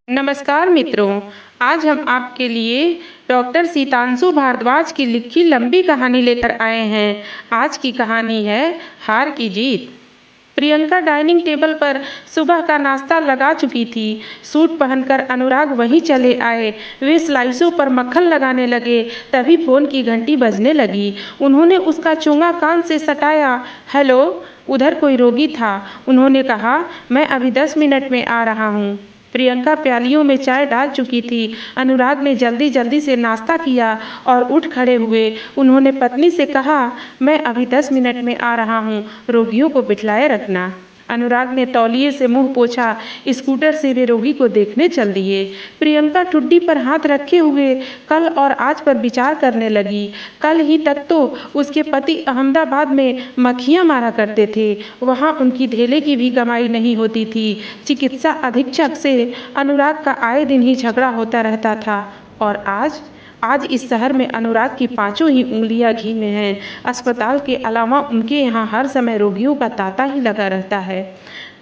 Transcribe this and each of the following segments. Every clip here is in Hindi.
नमस्कार मित्रों, आज हम आपके लिए डॉक्टर सीतांशु भारद्वाज की लिखी लंबी कहानी लेकर आए हैं। आज की कहानी है हार की जीत। प्रियंका डाइनिंग टेबल पर सुबह का नाश्ता लगा चुकी थी। सूट पहनकर अनुराग वहीं चले आए। वे स्लाइसों पर मक्खन लगाने लगे, तभी फोन की घंटी बजने लगी। उन्होंने उसका चोंगा कान से सटाया। हेलो, उधर कोई रोगी था। उन्होंने कहा, मैं अभी 10 मिनट में आ रहा हूँ। प्रियंका प्यालियों में चाय डाल चुकी थी। अनुराग ने जल्दी जल्दी से नाश्ता किया और उठ खड़े हुए। उन्होंने पत्नी से कहा, मैं अभी 10 मिनट में आ रहा हूँ, रोगियों को बिठलाए रखना। अनुराग ने तौलिए से मुंह पोंछा। स्कूटर से वे रोगी को देखने चल दिए। प्रियंका ठुड्डी पर हाथ रखे हुए कल और आज पर विचार करने लगी। कल ही तक तो उसके पति अहमदाबाद में मक्खियां मारा करते थे, वहां उनकी ढेले की भी कमाई नहीं होती थी। चिकित्सा अधीक्षक से अनुराग का आए दिन ही झगड़ा होता रहता था। और आज इस शहर में अनुराग की पांचों ही उंगलियां घी में हैं। अस्पताल के अलावा उनके यहाँ हर समय रोगियों का तांता ही लगा रहता है।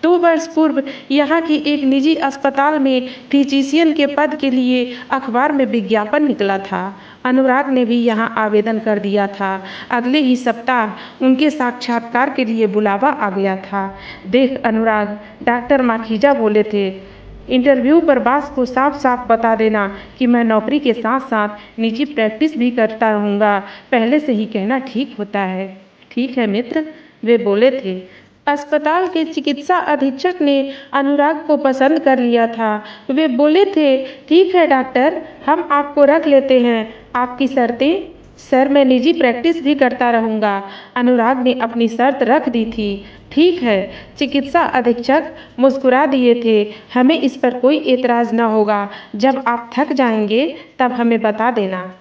2 वर्ष पूर्व यहाँ की एक निजी अस्पताल में फिजिशियन के पद के लिए अखबार में विज्ञापन निकला था। अनुराग ने भी यहाँ आवेदन कर दिया था। अगले ही सप्ताह उनके साक्षात्कार के लिए बुलावा आ गया था। देख अनुराग, डॉक्टर माखीजा बोले थे, इंटरव्यू पर बॉस को साफ साफ बता देना कि मैं नौकरी के साथ साथ निजी प्रैक्टिस भी करता रहूँगा। पहले से ही कहना ठीक होता है। ठीक है मित्र, वे बोले थे। अस्पताल के चिकित्सा अधीक्षक ने अनुराग को पसंद कर लिया था। वे बोले थे, ठीक है डॉक्टर, हम आपको रख लेते हैं। आपकी शर्तें? सर, मैं निजी प्रैक्टिस भी करता रहूँगा। अनुराग ने अपनी शर्त रख दी थी। ठीक है, चिकित्सा अधीक्षक मुस्कुरा दिए थे, हमें इस पर कोई एतराज़ न होगा। जब आप थक जाएंगे तब हमें बता देना।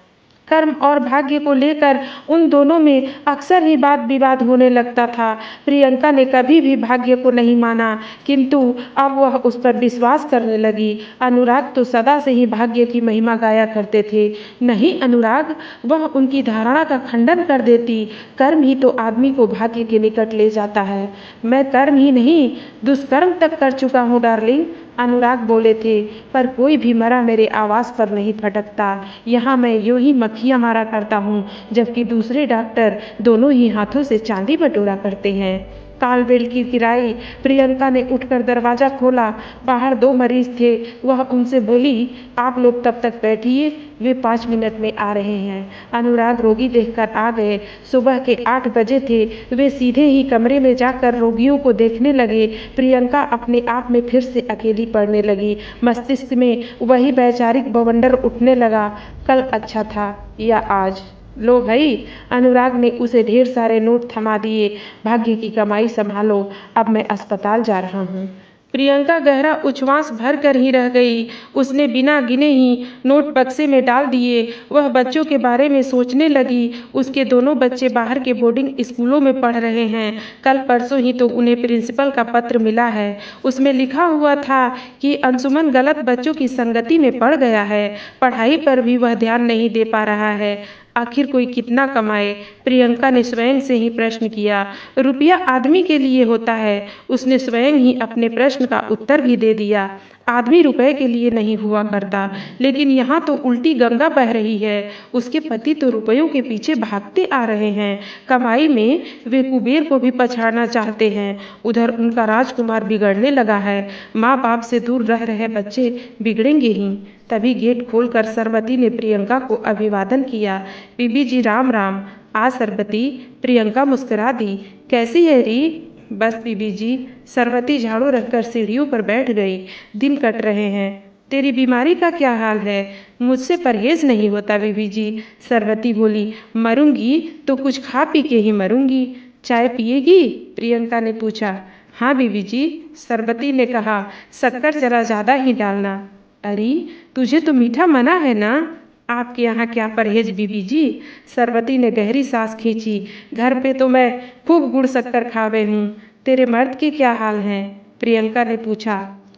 कर्म और भाग्य को लेकर उन दोनों में अक्सर ही वाद विवाद होने लगता था। प्रियंका ने कभी भी भाग्य को नहीं माना, किंतु अब वह उस पर विश्वास करने लगी। अनुराग तो सदा से ही भाग्य की महिमा गाया करते थे। नहीं अनुराग, वह उनकी धारणा का खंडन कर देती। कर्म ही तो आदमी को भाग्य के निकट ले जाता है। मैं कर्म ही नहीं, दुष्कर्म तक कर चुका हूँ डार्लिंग, अनुराग बोले थे। पर कोई भी मरा मेरे आवाज़ पर नहीं फटकता। यहाँ मैं यूं ही मक्खियाँ मारा करता हूँ, जबकि दूसरे डॉक्टर दोनों ही हाथों से चांदी बटोरा करते हैं। कालबेल की किराई। प्रियंका ने उठकर दरवाज़ा खोला। बाहर 2 मरीज थे। वह उनसे बोली, आप लोग तब तक बैठिए, वे 5 मिनट में आ रहे हैं। अनुराग रोगी देखकर आ गए। सुबह के 8 बजे थे। वे सीधे ही कमरे में जाकर रोगियों को देखने लगे। प्रियंका अपने आप में फिर से अकेली पड़ने लगी। मस्तिष्क में वही वैचारिक बवंडर उठने लगा, कल अच्छा था या आज। लो भाई, अनुराग ने उसे ढेर सारे नोट थमा दिए। भाग्य की कमाई संभालो, अब मैं अस्पताल जा रहा हूँ। प्रियंका गहरा उच्छ्वास भर कर ही रह गई। उसने बिना गिने ही नोट बक्से में डाल दिए। वह बच्चों के बारे में सोचने लगी। उसके दोनों बच्चे बाहर के बोर्डिंग स्कूलों में पढ़ रहे हैं। कल परसों ही तो उन्हें प्रिंसिपल का पत्र मिला है। उसमें लिखा हुआ था कि अंशुमन गलत बच्चों की संगति में पड़ गया है। पढ़ाई पर भी वह ध्यान नहीं दे पा रहा है। आखिर कोई कितना कमाए? प्रियंका ने स्वयं से ही प्रश्न किया। रुपया आदमी के लिए होता है। उसने स्वयं ही अपने प्रश्न का उत्तर भी दे दिया। आदमी रुपए के लिए नहीं हुआ करता, लेकिन यहाँ तो उल्टी गंगा बह रही है। उसके पति तो रुपयों के पीछे भागते आ रहे हैं। कमाई में वे कुबेर को भी पछाड़ना चाहते हैं। उधर उनका राजकुमार बिगड़ने लगा है। माँ बाप से दूर रह रहे बच्चे बिगड़ेंगे ही। तभी गेट खोलकर सरबती ने प्रियंका को अभिवादन किया। बीबी जी राम राम। आ सरबती, प्रियंका मुस्कुरा दी। कैसी है री? बस बीबी जी। सरबती झाड़ू रखकर सीढ़ियों पर बैठ गई। दिन कट रहे हैं। तेरी बीमारी का क्या हाल है? मुझसे परहेज नहीं होता बीबी जी, सरबती बोली। मरूंगी तो कुछ खा पी के ही मरूंगी। चाय पिएगी? प्रियंका ने पूछा। हाँ बीबी जी, सरबती ने कहा। शक्कर जरा ज़्यादा ही डालना। अरे, तुझे तो मीठा मना है ना? आपके यहाँ क्या परहेज बीबी जी? सरबती ने गहरी सांस खींची। घर पे तो मैं खूब गुड़ शक्कर खावे हूँ। तेरे मर्द के क्या हाल हैं? प्रियंका ने पूछा।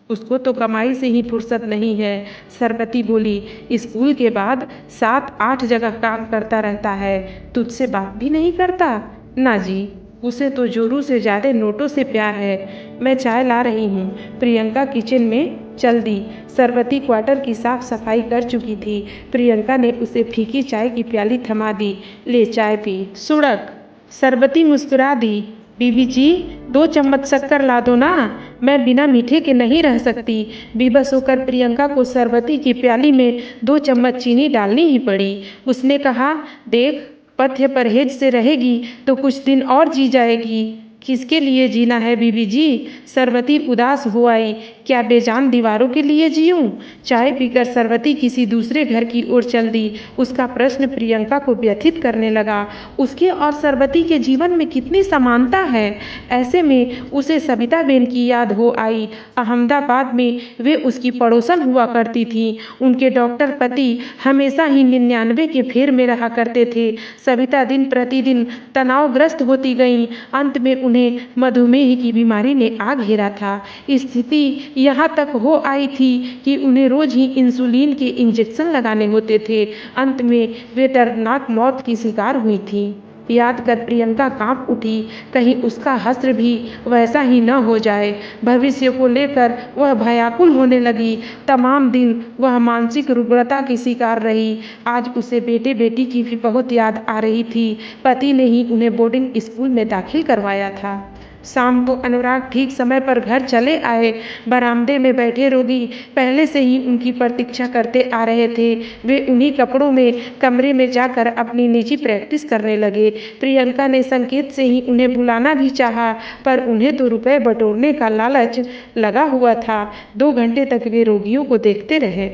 उसको तो कमाई से ही फुर्सत नहीं है, सरबती बोली। स्कूल के बाद 7-8 जगह काम करता रहता है। तुझसे बात भी नहीं करता? ना जी, उसे तो जोरू से ज्यादा नोटों से प्यार है। मैं चाय ला रही हूँ। प्रियंका किचन में चल दी। सरबती क्वार्टर की साफ सफाई कर चुकी थी। प्रियंका ने उसे फीकी चाय की प्याली थमा दी। ले चाय पी। सुड़क। सरबती मुस्कुरा दी। बीबी जी, 2 चम्मच शक्कर ला दो ना, मैं बिना मीठे के नहीं रह सकती। बेबस होकर प्रियंका को सरबती की प्याली में 2 चम्मच चीनी डालनी ही पड़ी। उसने कहा, देख, पथ्य परहेज से रहेगी तो कुछ दिन और जी जाएगी। किसके लिए जीना है बीबी जी? सरबती उदास हो आई। क्या बेजान दीवारों के लिए जीऊं? चाय पीकर सरबती किसी दूसरे घर की ओर चल दी। उसका प्रश्न प्रियंका को व्यथित करने लगा। उसके और सरबती के जीवन में कितनी समानता है। ऐसे में उसे सबिताबेन की याद हो आई। अहमदाबाद में वे उसकी पड़ोसन हुआ करती थीं। उनके डॉक्टर पति हमेशा ही 99 के फेर में रहा करते थे। सबिता दिन प्रतिदिन तनावग्रस्त होती गईं। अंत में उन्हें मधुमेह की बीमारी ने आ घेरा था। स्थिति यहाँ तक हो आई थी कि उन्हें रोज ही इंसुलिन के इंजेक्शन लगाने होते थे। अंत में वे दर्दनाक मौत की शिकार हुई थीं। याद कर प्रियंका कांप उठी। कहीं उसका हश्र भी वैसा ही न हो जाए। भविष्य को लेकर वह भयाकुल होने लगी। तमाम दिन वह मानसिक रुग्णता की शिकार रही। आज उसे बेटे बेटी की भी बहुत याद आ रही थी। पति ने ही उन्हें बोर्डिंग स्कूल में दाखिल करवाया था। शाम को अनुराग ठीक समय पर घर चले आए। बरामदे में बैठे रोगी पहले से ही उनकी प्रतीक्षा करते आ रहे थे। वे उन्हीं कपड़ों में कमरे में जाकर अपनी निजी प्रैक्टिस करने लगे। प्रियंका ने संकेत से ही उन्हें बुलाना भी चाहा, पर उन्हें तो रुपए बटोरने का लालच लगा हुआ था। 2 घंटे तक वे रोगियों को देखते रहे।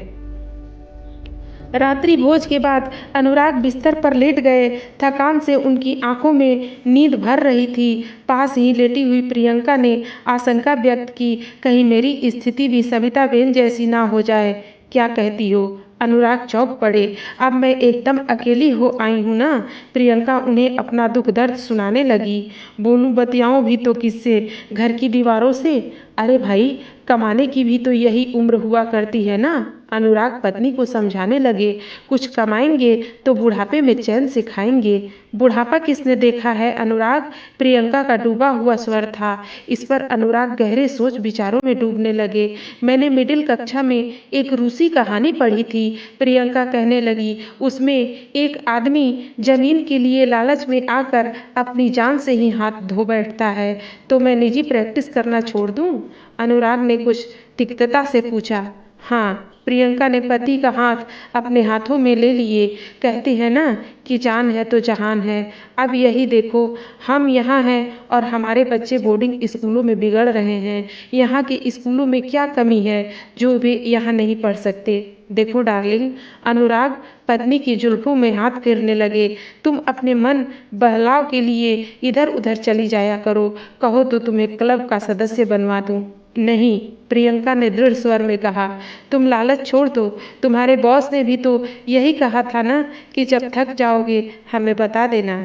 रात्रि भोज के बाद अनुराग बिस्तर पर लेट गए। थकान से उनकी आंखों में नींद भर रही थी। पास ही लेटी हुई प्रियंका ने आशंका व्यक्त की, कहीं मेरी स्थिति भी सबिताबेन जैसी ना हो जाए। क्या कहती हो? अनुराग चौंक पड़े। अब मैं एकदम अकेली हो आई हूँ ना। प्रियंका उन्हें अपना दुख दर्द सुनाने लगी। बोलूं बतियाऊं भी तो किससे? घर की दीवारों से? अरे भाई, कमाने की भी तो यही उम्र हुआ करती है ना। अनुराग पत्नी को समझाने लगे। कुछ कमाएंगे तो बुढ़ापे में चैन से खाएंगे। बुढ़ापा किसने देखा है अनुराग? प्रियंका का डूबा हुआ स्वर था। इस पर अनुराग गहरे सोच विचारों में डूबने लगे। मैंने मिडिल कक्षा में एक रूसी कहानी पढ़ी थी, प्रियंका कहने लगी। उसमें एक आदमी जमीन के लिए लालच में आकर अपनी जान से ही हाथ धो बैठता है। तो मैं निजी प्रैक्टिस करना छोड़ दूं? अनुराग ने कुछ तिक्तता से पूछा। हाँ। प्रियंका ने पति का हाथ अपने हाथों में ले लिए। कहती है ना कि जान है तो जहान है। अब यही देखो, हम यहाँ हैं और हमारे बच्चे बोर्डिंग स्कूलों में बिगड़ रहे हैं। यहाँ के स्कूलों में क्या कमी है जो वे यहाँ नहीं पढ़ सकते? देखो डार्लिंग, अनुराग पत्नी की जुल्फों में हाथ फेरने लगे। तुम अपने मन बहलाव के लिए इधर उधर चली जाया करो। कहो तो तुम्हें क्लब का सदस्य बनवा दूं। नहीं, प्रियंका ने दृढ़ स्वर में कहा। तुम लालच छोड़ दो। तुम्हारे बॉस ने भी तो यही कहा था ना कि जब थक जाओगे हमें बता देना।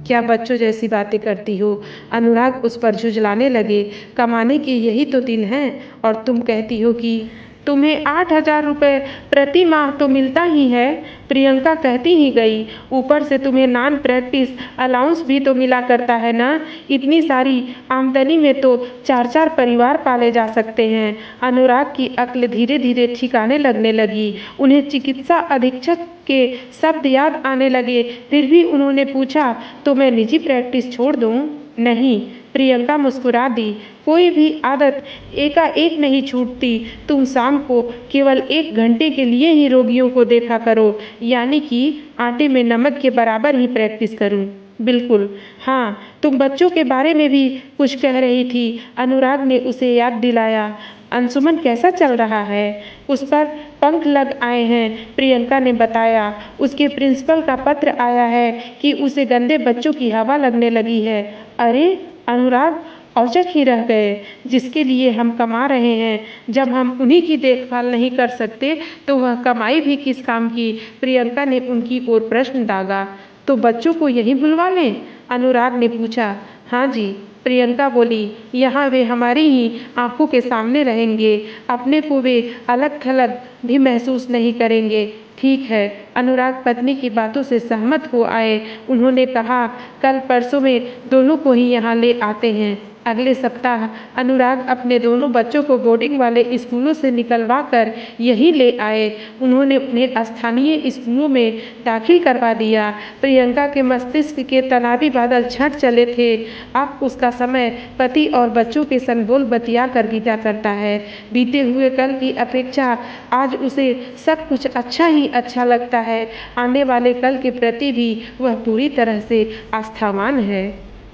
क्या बच्चों जैसी बातें करती हो? अनुराग उस पर झुंझलाने लगे। कमाने के यही तो दिन हैं और तुम कहती हो कि तुम्हें 8,000 रुपये प्रति माह तो मिलता ही है। प्रियंका कहती ही गई। ऊपर से तुम्हें नॉन प्रैक्टिस अलाउंस भी तो मिला करता है ना। इतनी सारी आमदनी में तो 4-4 परिवार पाले जा सकते हैं। अनुराग की अक्ल धीरे धीरे ठिकाने लगने लगी। उन्हें चिकित्सा अधीक्षक के शब्द याद आने लगे। फिर भी उन्होंने पूछा, तो मैं निजी प्रैक्टिस छोड़ दूं? नहीं, प्रियंका मुस्कुरा दी। कोई भी आदत एकाएक नहीं छूटती। तुम शाम को केवल 1 घंटे के लिए ही रोगियों को देखा करो, यानी कि आटे में नमक के बराबर ही प्रैक्टिस करूं। बिल्कुल। हाँ, तुम बच्चों के बारे में भी कुछ कह रही थी। अनुराग ने उसे याद दिलाया। अंशुमन कैसा चल रहा है? उस पर पंख लग आए हैं, प्रियंका ने बताया। उसके प्रिंसिपल का पत्र आया है कि उसे गंदे बच्चों की हवा लगने लगी है। अरे, अनुराग औचक ही रह गए। जिसके लिए हम कमा रहे हैं, जब हम उन्हीं की देखभाल नहीं कर सकते तो वह कमाई भी किस काम की? प्रियंका ने उनकी ओर प्रश्न दागा। तो बच्चों को यहीं बुलवा लें? अनुराग ने पूछा। हाँ जी, प्रियंका बोली। यहाँ वे हमारी ही आंखों के सामने रहेंगे। अपने को वे अलग थलग भी महसूस नहीं करेंगे। ठीक है। अनुराग पत्नी की बातों से सहमत हो आए। उन्होंने कहा, कल परसों में दोनों को ही यहाँ ले आते हैं। अगले सप्ताह अनुराग अपने दोनों बच्चों को बोर्डिंग वाले स्कूलों से निकलवा कर यहीं ले आए। उन्होंने उन्हें स्थानीय स्कूलों में दाखिल करवा दिया। प्रियंका के मस्तिष्क के तनावी बादल छंट चले थे। अब उसका समय पति और बच्चों के संग बोल बतिया कर बीता करता है। बीते हुए कल की अपेक्षा आज उसे सब कुछ अच्छा ही अच्छा लगता है। आने वाले कल के प्रति भी वह पूरी तरह से आस्थावान है।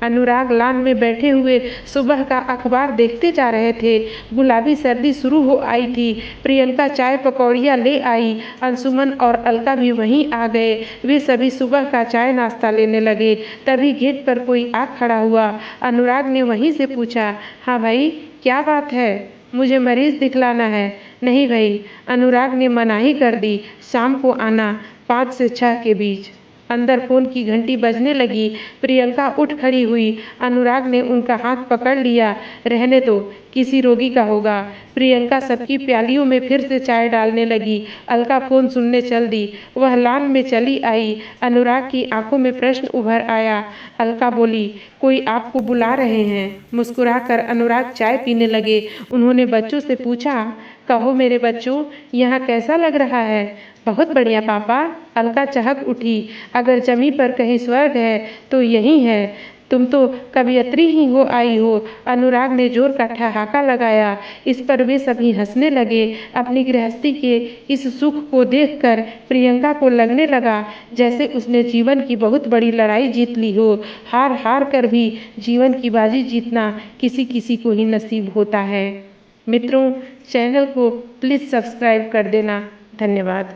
अनुराग लॉन में बैठे हुए सुबह का अखबार देखते जा रहे थे। गुलाबी सर्दी शुरू हो आई थी। प्रियंका चाय पकौड़ियाँ ले आई। अंशुमन और अलका भी वहीं आ गए। वे सभी सुबह का चाय नाश्ता लेने लगे। तभी गेट पर कोई आ खड़ा हुआ। अनुराग ने वहीं से पूछा, हाँ भाई, क्या बात है? मुझे मरीज दिखलाना है। नहीं भाई, अनुराग ने मनाही कर दी। शाम को आना, 5 से 6 के बीच। अंदर फोन की घंटी बजने लगी। प्रियंका उठ खड़ी हुई। अनुराग ने उनका हाथ पकड़ लिया। रहने दो, किसी रोगी का होगा। प्रियंका सबकी प्यालियों में फिर से चाय डालने लगी। अलका फोन सुनने चल दी। वह लॉन में चली आई। अनुराग की आंखों में प्रश्न उभर आया। अलका बोली, कोई आपको बुला रहे हैं। मुस्कुराकर अनुराग चाय पीने लगे। उन्होंने बच्चों से पूछा, कहो मेरे बच्चों, यहाँ कैसा लग रहा है? बहुत बढ़िया पापा, अलका चहक उठी। अगर जमी पर कहीं स्वर्ग है तो यही है। तुम तो कवियत्री ही हो आई हो। अनुराग ने जोर का ठहाका लगाया। इस पर वे सभी हंसने लगे। अपनी गृहस्थी के इस सुख को देखकर प्रियंका को लगने लगा जैसे उसने जीवन की बहुत बड़ी लड़ाई जीत ली हो। हार हार कर भी जीवन की बाजी जीतना किसी किसी को ही नसीब होता है। मित्रों, चैनल को प्लीज़ सब्सक्राइब कर देना। धन्यवाद।